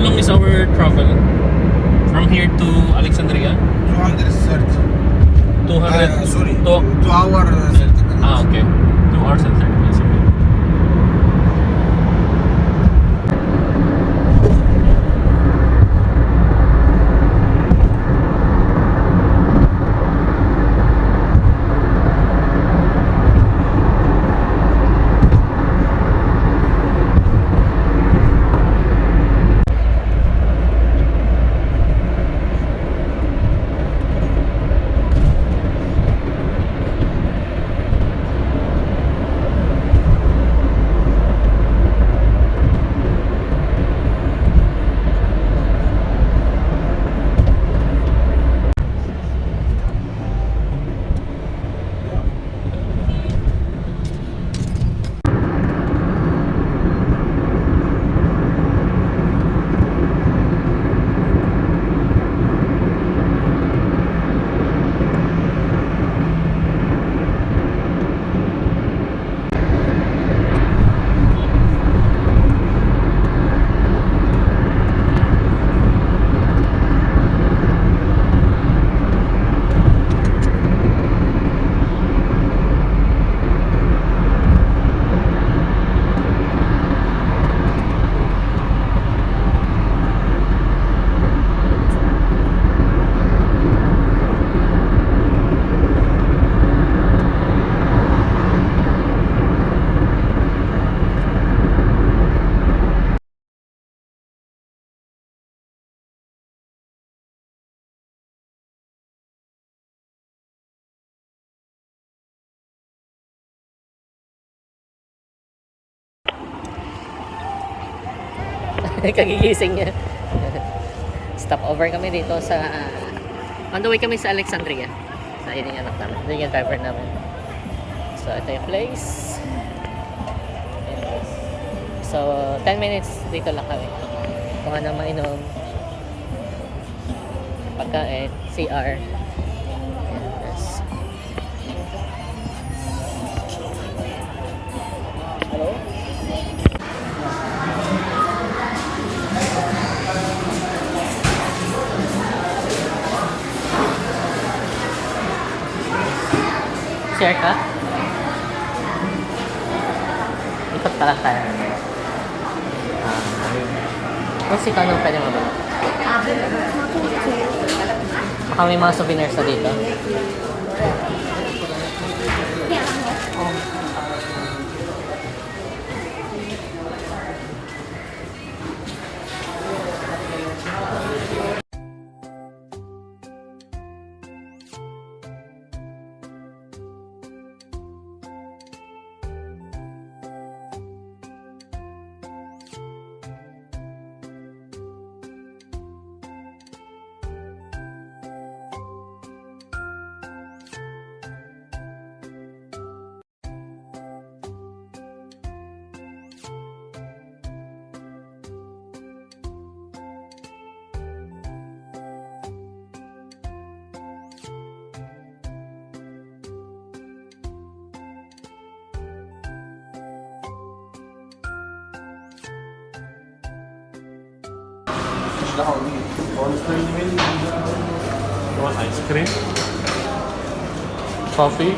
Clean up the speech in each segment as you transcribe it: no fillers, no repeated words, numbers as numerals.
long is our travel from here to Alexandria? 230. 200. Sorry, Two- 2 hour 30 minutes. Ah, okay. 2 hours and 30 minutes. Okay. Kagigising niya. Stop over kami dito sa on the way kami sa Alexandria. Sa yun yung anak namin. Ito yung driver namin. So ito yung place. So 10 minutes dito lang kami. Kung ano mainom, pagkain, CR. Yes. Hello? Share ka? Ikot pala tayo. Kung si Kanong pwede mo ba? Baka may mga souvenirs na dito. You want ice cream? Coffee?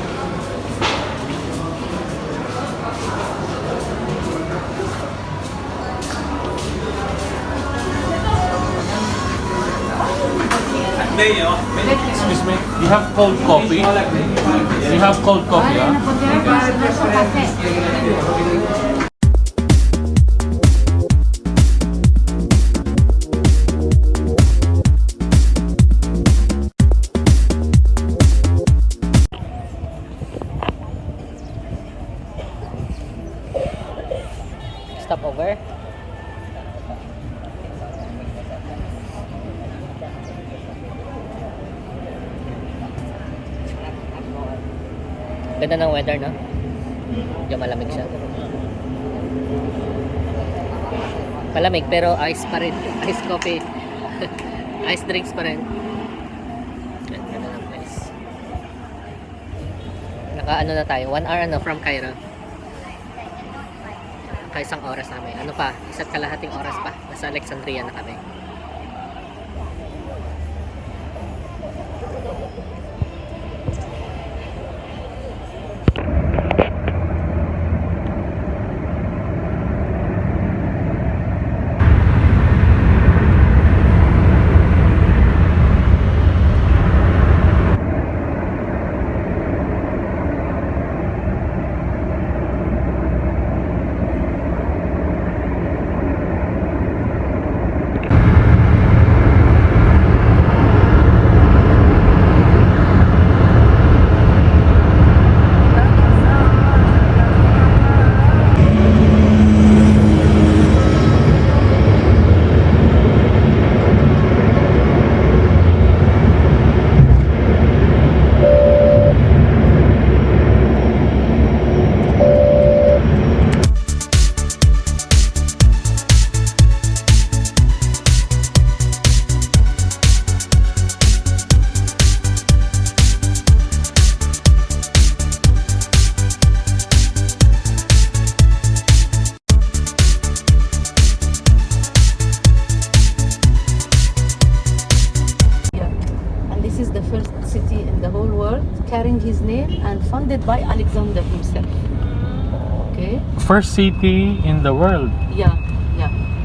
Excuse me, you have cold coffee? You have cold coffee, huh? Stop over. Ganda ng weather, no? Medyo malamig siya. Malamig pero ice pa rin. Ice coffee. Ice drinks pa rin. Ganda ng place. Naka ano na tayo. 1 hour from Cairo. Nakaisang oras namin. Ano pa? Isa't kalahating oras pa. Nasa Alexandria na kami. Carrying his name and funded by Alexander himself. Okay. First city in the world. Yeah.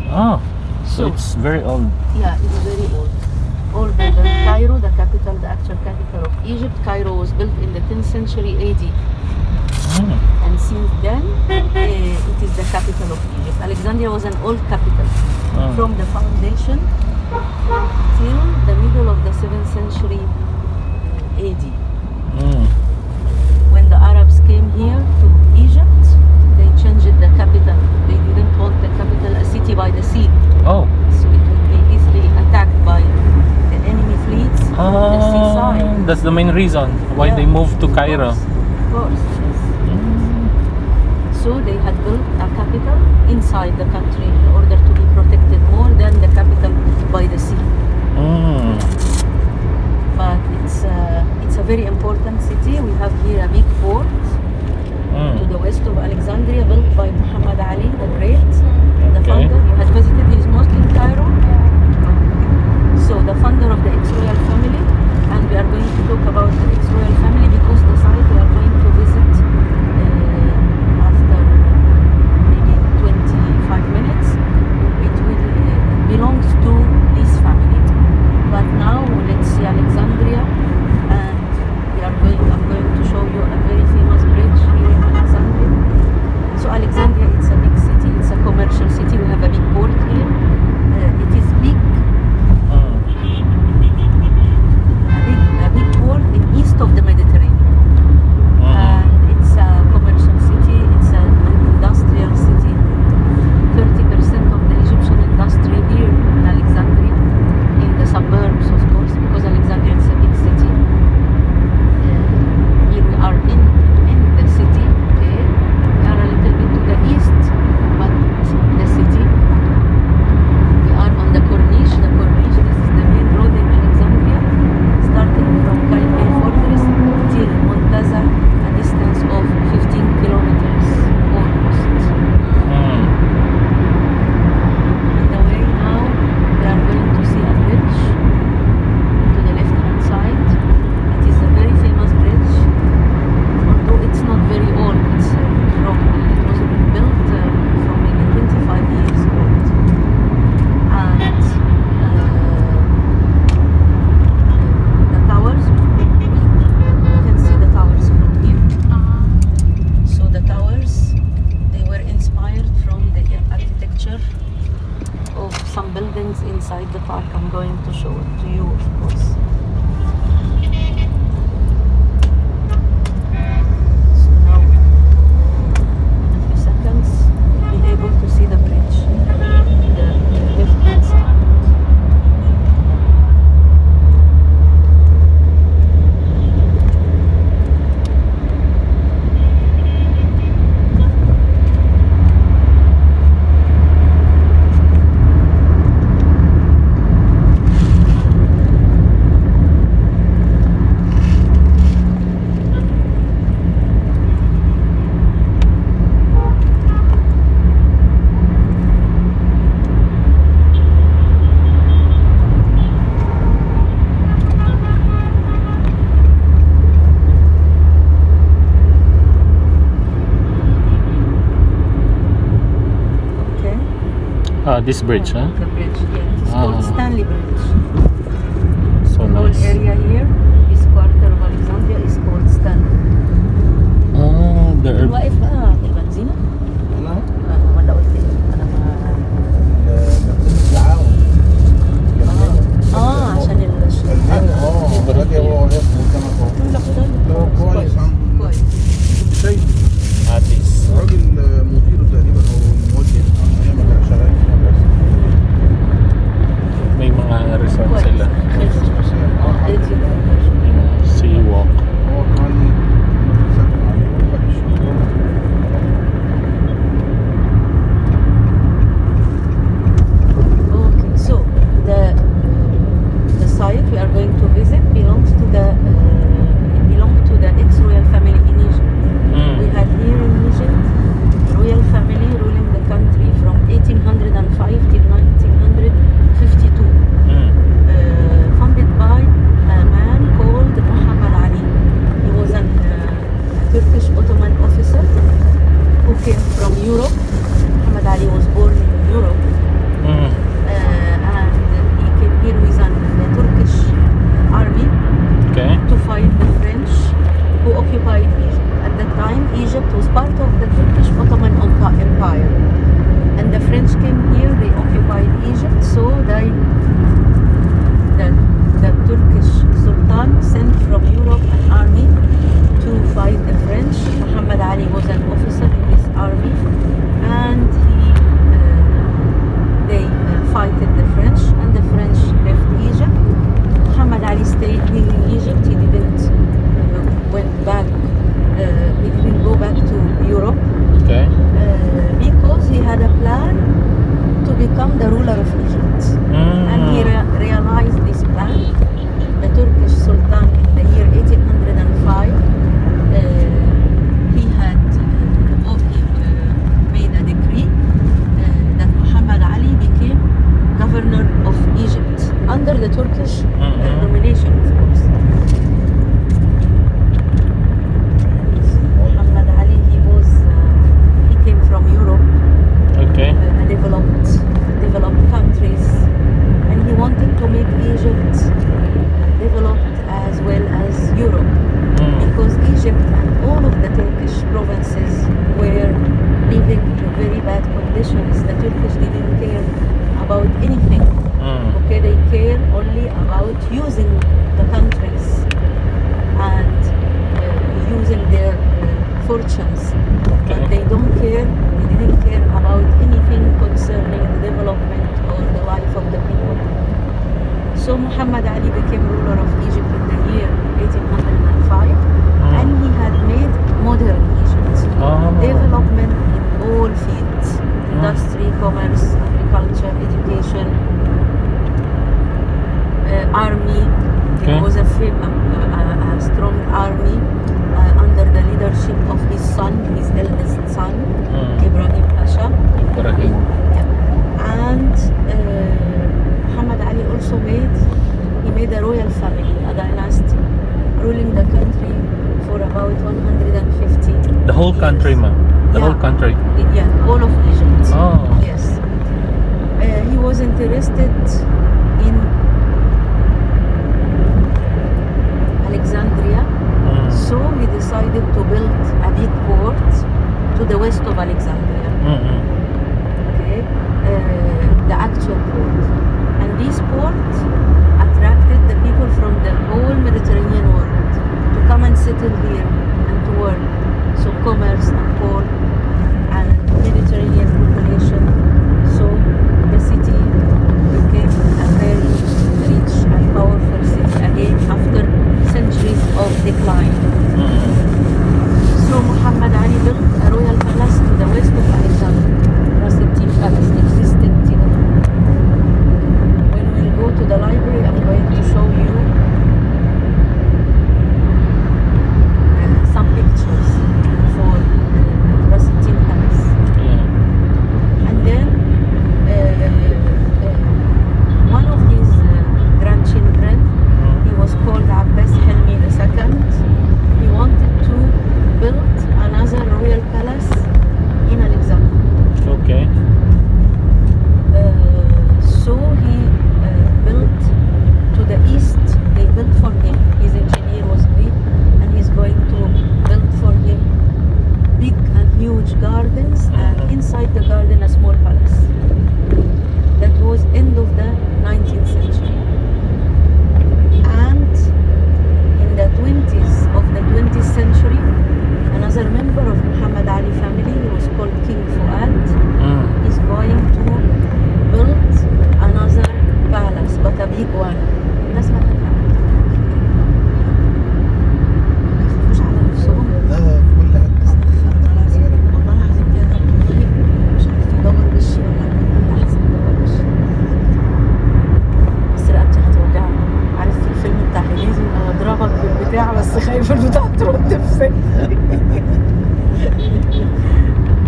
Oh, so it's very old. Yeah, it's very old. Older than Cairo, the capital, the actual capital of Egypt. Cairo was built in the 10th century AD. And since then, it is the capital of Egypt. Alexandria was an old capital from the foundation till the middle of the 7th century AD. When the Arabs came here to Egypt, they changed the capital. They didn't want the capital a city by the sea. Oh. So it would be easily attacked by the enemy fleets on the seaside. That's the main reason why they moved to Cairo. Of course, yes. So they had built a capital inside the country in order to be protected more than the capital by the sea. But it's a very important city. We have here a big fort to the west of Alexandria, built by Muhammad Ali the Great, the founder. You had visited his mosque in Cairo. So the founder of the X-Royal family, and we are going to talk about the X-Royal family because the site we are going to visit after maybe 25 minutes. It will belongs to this family. But now let's see Alexandria, and I'm going to show you a very famous bridge here in Alexandria. So Alexandria, it's a big city, it's a commercial city. We have a big port here. It is big. A big port in east of the Mediterranean. And it's a commercial city, it's an industrial city. 30% of the Egyptian industry here in Alexandria, in the suburbs of course, because Alexandria is a big city. Here we are in the city, okay? We are a little bit to the east, but the city. We are on the Corniche. The Corniche, this is the main road in Alexandria, starting from Cairo Fortress till Montaza, a distance of 15 kilometers almost. On the way now, we are going to see a bridge to the left-hand side. It is a very famous bridge, although it's not very old. It was built from maybe 25 years old. And the towers, you can see the towers from here. So the towers, they were inspired from the architecture of some buildings inside the park. I'm going to show it to you, of course. So now, in a few seconds, you'll be able to see the bridge, the left-hand side. this bridge, huh? The bridge, yeah. It's called Stanley Bridge. So The whole nice. area here, this quarter of Alexandria is called Stanley. There are... واقف بقى البنزينة هنا ولا قلت ايه؟ انا ما بنزين التعاون. عشان الراجل هو واقف قدامك اهو. كويس كويس. شايف Atis. راجل مديره تقريبا او الموجه هي شغالين في المدرسه. May mga resort sila. Sea walk. هو كمان ساكن على وحش. Okay, so the site we are going to visit belongs to the it belonged to the ex-royal family in Egypt. We had here in Egypt royal family ruling the country from 1805 till 1952. Funded by a man called Muhammad Ali. He was a Turkish Ottoman officer who came from Europe. Muhammad Ali was born in Europe. And he came here with the Turkish army Okay. to fight the French who occupied Egypt. At that time, Egypt was part of the Turkish Ottoman Empire. And the French came here, they occupied Egypt, so the Turkish Sultan sent from Europe an army to fight the French. Muhammad Ali was an officer in this army, and they fighted the French, and the French left Egypt. Muhammad Ali stayed here in Egypt. He didn't he didn't go back to Europe. Okay. Because he had a plan to become the ruler of Egypt. And he realized this plan. The Turkish Sultan in the year 1805, he had made a decree that Muhammad Ali became governor of Egypt under the Turkish nomination, of course. Muhammad Ali, he came from Europe. Okay. Developed countries, and he wanted to make Egypt developed as well as Europe, because Egypt and all of the Turkish provinces were living in very bad conditions. The Turkish didn't care about anything. Okay, they care only about using the countries and using their fortunes. But they didn't care about anything concerning the development or the life of the people. So Muhammad Ali became ruler of Egypt in the year 1805, and he had made modern Egypt. Development in all fields: industry, commerce, agriculture, education, army. There was a strong army under the leadership of his son, his eldest son, Ibrahim Pasha. And Muhammad Ali also made a royal family, a dynasty, ruling the country for about 150 The whole years. country, ma'am. The whole country. Yeah, all of Egypt. Oh. Yes. He was interested in Alexandria, so he decided to build a big port to the west of Alexandria. Okay, the actual port, and this port attracted the people from the whole Mediterranean world to come and settle here and to work. So commerce and port and Mediterranean population. So the city became a اضربك بالبتاع بس خايف البتاع ترد في ثانية.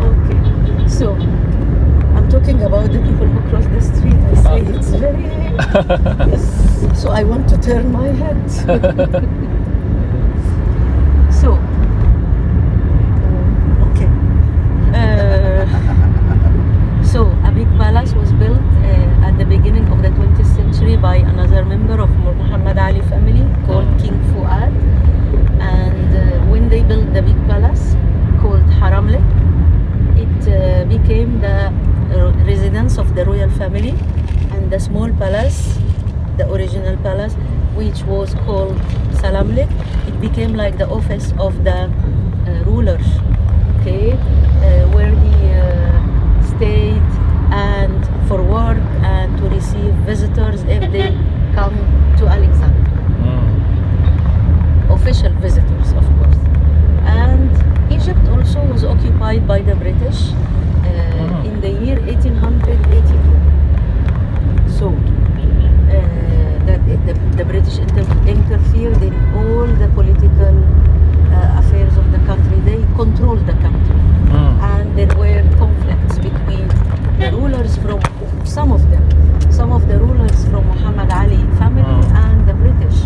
Okay, so I'm talking about the people who cross the street. I say it's very yes. So I want to turn my head. So okay. So a big palace was built at the beginning of the 20th century by another member of Muhammad Ali family called King Fuad. And when they built the big palace called Haramle, it became the residence of the royal family, and the small palace, the original palace, which was called Salamle, it became like the office of the ruler, okay, where he stayed and for work and to receive visitors if they come to Alexandria. Official visitors, of course. And Egypt also was occupied by the British in the year 1882. So the British interfered in all the political affairs of the country. They controlled the country. And there were conflicts between the rulers from some of the rulers from Muhammad Ali family and the British.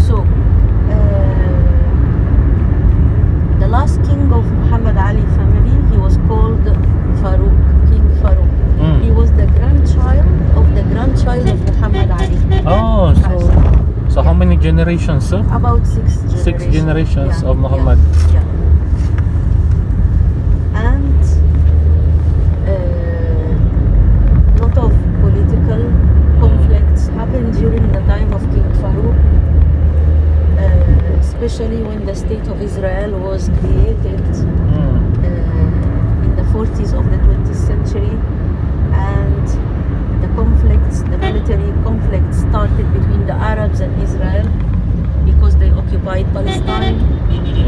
So the last king of Muhammad Ali family, he was called Farouk, King Farouk. He was the grandchild of Muhammad Ali. Oh, so how many generations, sir? About six generations Yeah, of Muhammad. Yeah. And lot of political conflicts happened during the time of King Farouk, especially when the state of Israel was created in the 40s of the 20th century, and the military conflicts started between the Arabs and Israel because they occupied Palestine.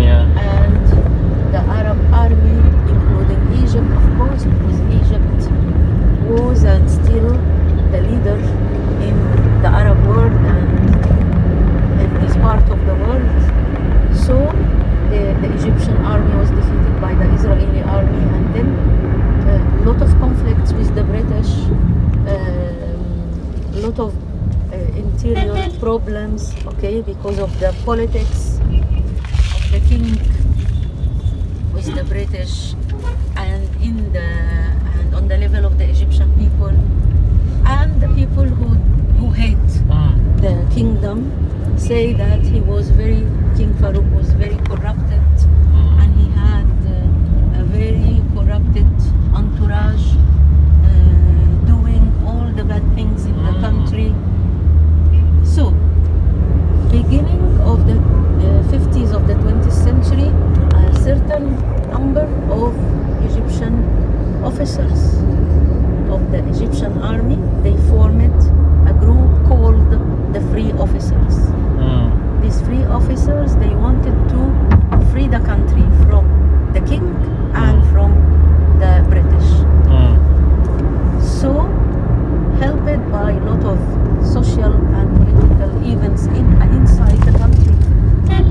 Yeah. And the Arab army, including Egypt, of course, because Egypt was and still the leader in the Arab world and in this part of the world. So the Egyptian army was defeated by the Israeli army, and then a lot of conflicts with the British, a lot of interior problems, okay, because of the politics of the king with the British, and on the level of the Egyptian people and the people who hate the kingdom say that King Farouk was very corrupted, and he had a very corrupted entourage doing all the bad things in the country. So, beginning of the 50s of the 20th century, a certain number of Egyptian officers of the Egyptian army, they formed a group called the Free Officers. These free officers, they wanted to free the country from the king and from the British. So, helped by a lot of social and political events inside the country and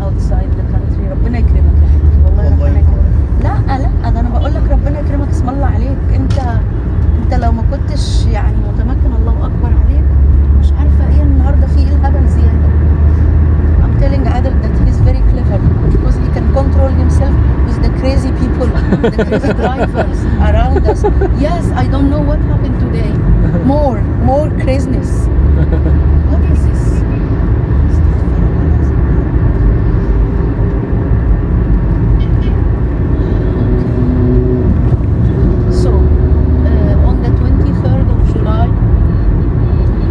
outside the country. ربنا يكرمك يا حبيبي، والله والله ربنا يكرمك. يكرمك. لا ده انا بقول لك ربنا يكرمك، اسم الله عليك. انت لو ما كنتش يعني متمكن، الله اكبر عليك. مش عارفه ايه النهارده في ايه الهبل زياده. I'm telling Adel that he's very clever because he can control himself with the crazy people, the crazy drivers around us. Yes, I don't know what happened today. More craziness. What is this? So, on the 23rd of July,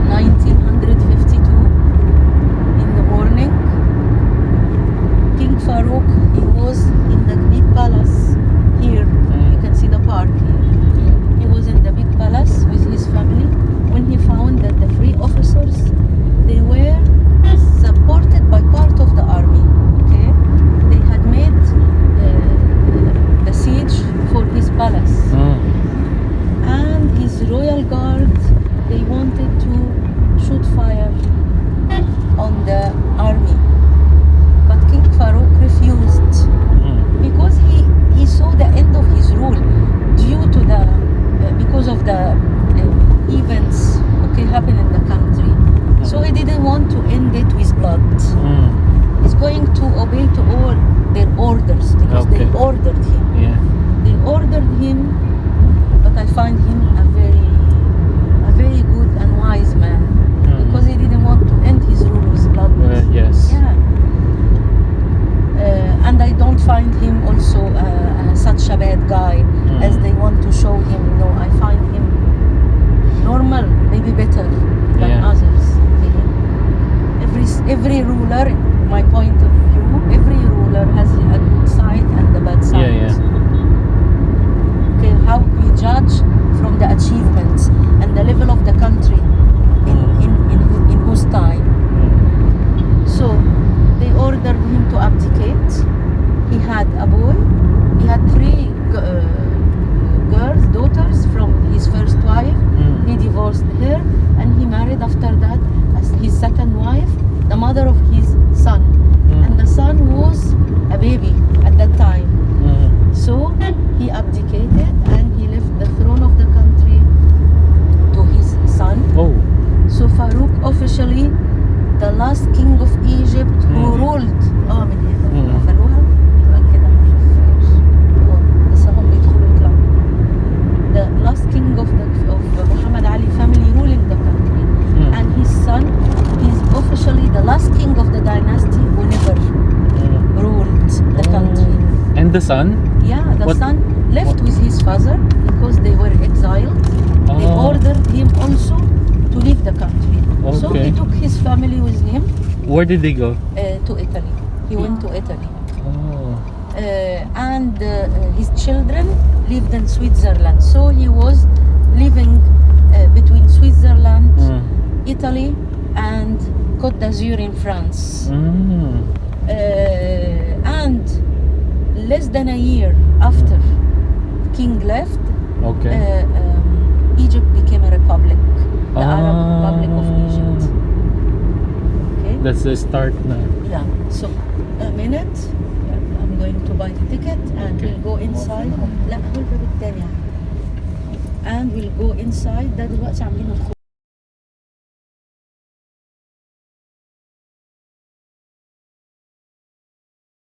1952, in the morning, King Farouk, he was in the big palace here. You can see the park here. He was in the big palace with his family when he found that the free officers, they were supported by part of the army. Okay, they had made the siege for his palace. find him also such a bad guy as they want to show him. No, I find him normal, maybe better than Yeah. others. Okay? Every ruler, my point of view, every ruler has a good side and a bad side. Yeah, yeah. Okay, how we judge from the achievements and the level of the country in whose time. So they ordered him to abdicate. He had a boy. He had three daughters from his first wife. He divorced her and he married after that as his second wife, the mother of his son. And the son was a baby at that time. So he abdicated and he left the throne of the country to his son. Oh. So Farouk officially the last king of Egypt who ruled. من هنا قفلوها يبقى كده مشفتوش. بس هم بيدخلوا يطلعوا. The last king of Muhammad Ali family ruling the country, and his son is officially the last king of the dynasty who never ruled the country. And the son? Yeah, the What- son left with his father because they were exiled. They Oh. ordered him also to leave the country. So Okay. he took his family with him Where did they go? to Italy. He went to Italy. Oh. And his children lived in Switzerland. So he was living between Switzerland, Italy, and Côte d'Azur in France. And less than a year after King left, Okay. Egypt became a republic, the Arab Republic of Egypt. Okay. That's the start now. Yeah. So a minute. I'm going to buy the ticket and Okay. we'll go inside. لا هو الباب الثاني. And we'll go inside. ده دلوقتي عاملين الخطوة.